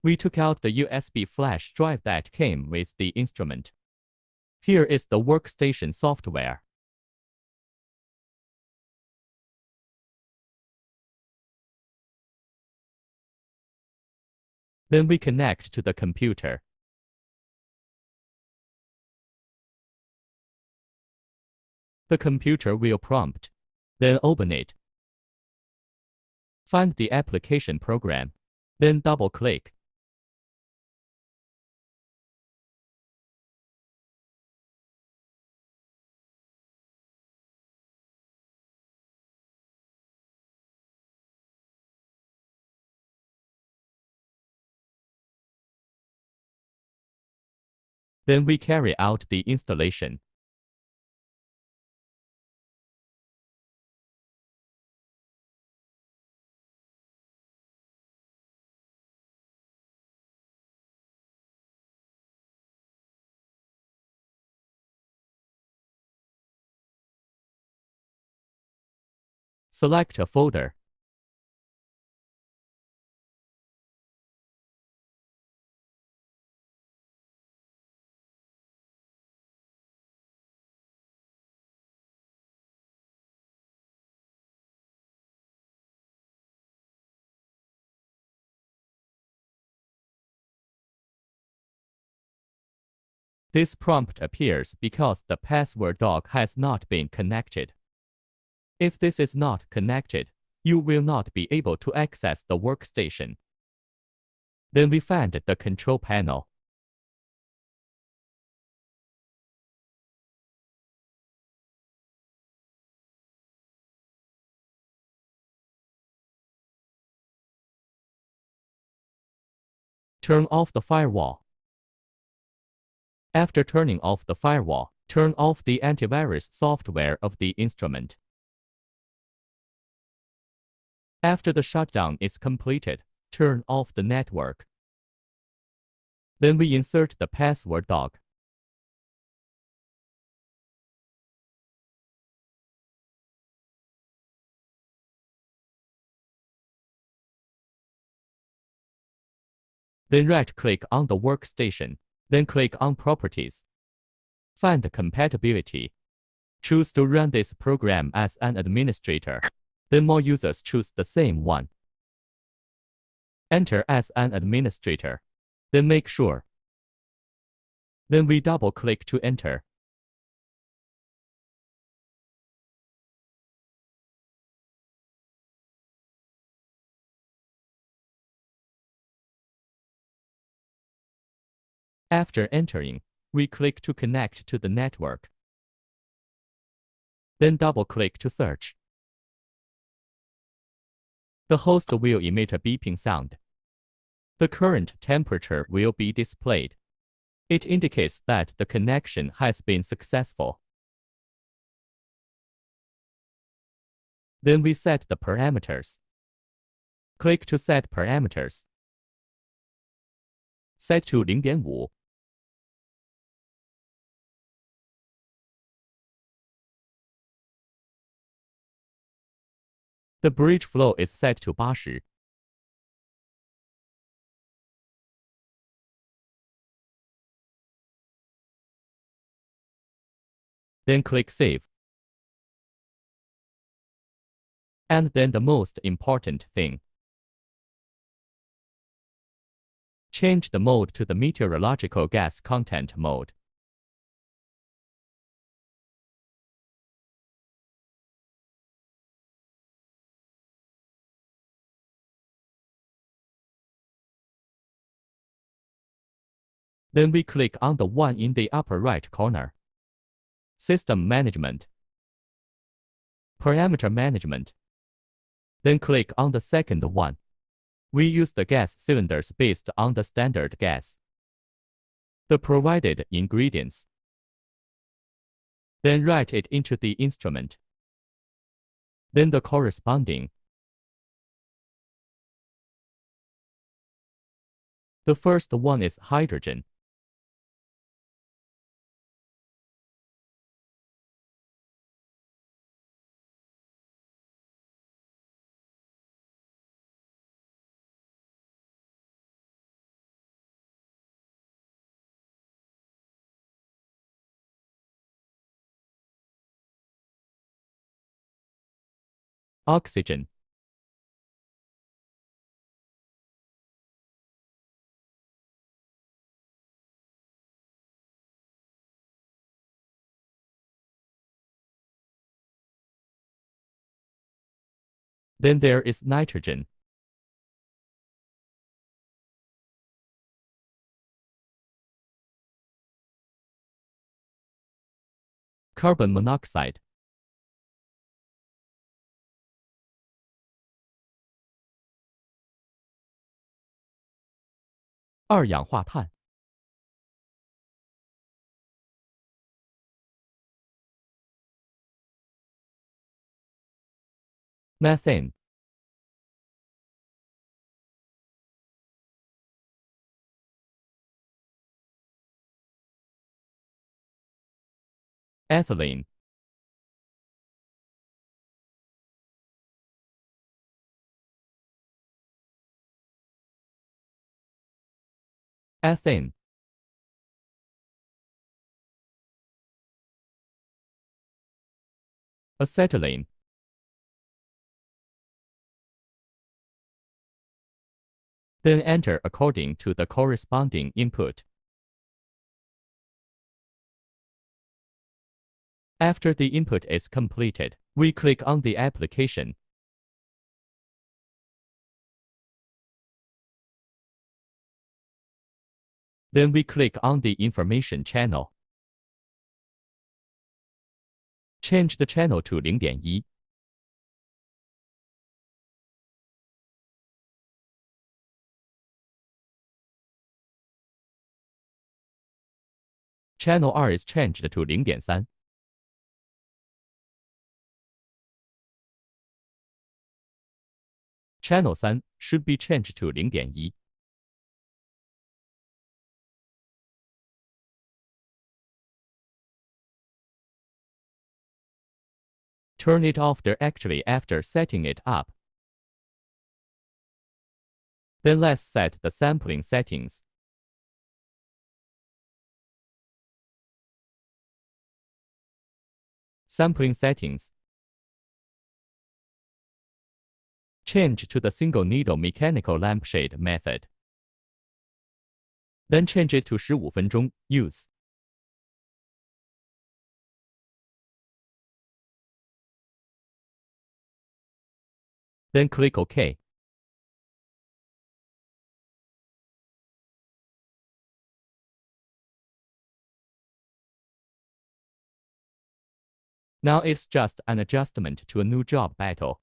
We took out the USB flash drive that came with the instrument. Here is the workstation software. Then we connect to the computer. The computer will prompt. Then open it. Find the application program. Then double-click. Then we carry out the installation. Select a folder. This prompt appears because the password dock has not been connected. If this is not connected, you will not be able to access the workstation. Then we find the control panel. Turn off the firewall. After turning off the firewall, turn off the antivirus software of the instrument. After the shutdown is completed, turn off the network. Then we insert the password dock. Then right-click on the workstation. Then click on Properties. Find Compatibility. Choose to run this program as an administrator. Then more users choose the same one. Enter as an administrator. Then make sure. Then we double-click to enter. After entering, we click to connect to the network. Then double-click to search. The host will emit a beeping sound. The current temperature will be displayed. It indicates that the connection has been successful. Then we set the parameters. Click to set parameters. Set to 0.5. The bridge flow is set to 80. Then click Save. And then the most important thing. Change the mode to the meteorological gas content mode. Then we click on the one in the upper right corner. System Management. Parameter Management. Then click on the second one. We use the gas cylinders based on the standard gas. The provided ingredients. Then write it into the instrument. Then the corresponding. The first one is hydrogen. Oxygen. Then there is nitrogen. Carbon monoxide. (二氧化碳) Methane. Ethylene. Ethane. Acetylene. Then enter according to the corresponding input. After the input is completed, we click on the application. Then we click on the information channel. Change the channel to 0.1. Channel R is changed to 0.3. Channel 3 should be changed to 0.1. Turn it off directly after setting it up. Then let's set the sampling settings. Sampling settings. Change to the single needle mechanical lampshade method. Then change it to 15 分钟 use. Then click OK. Now it's just an adjustment to a new job battle.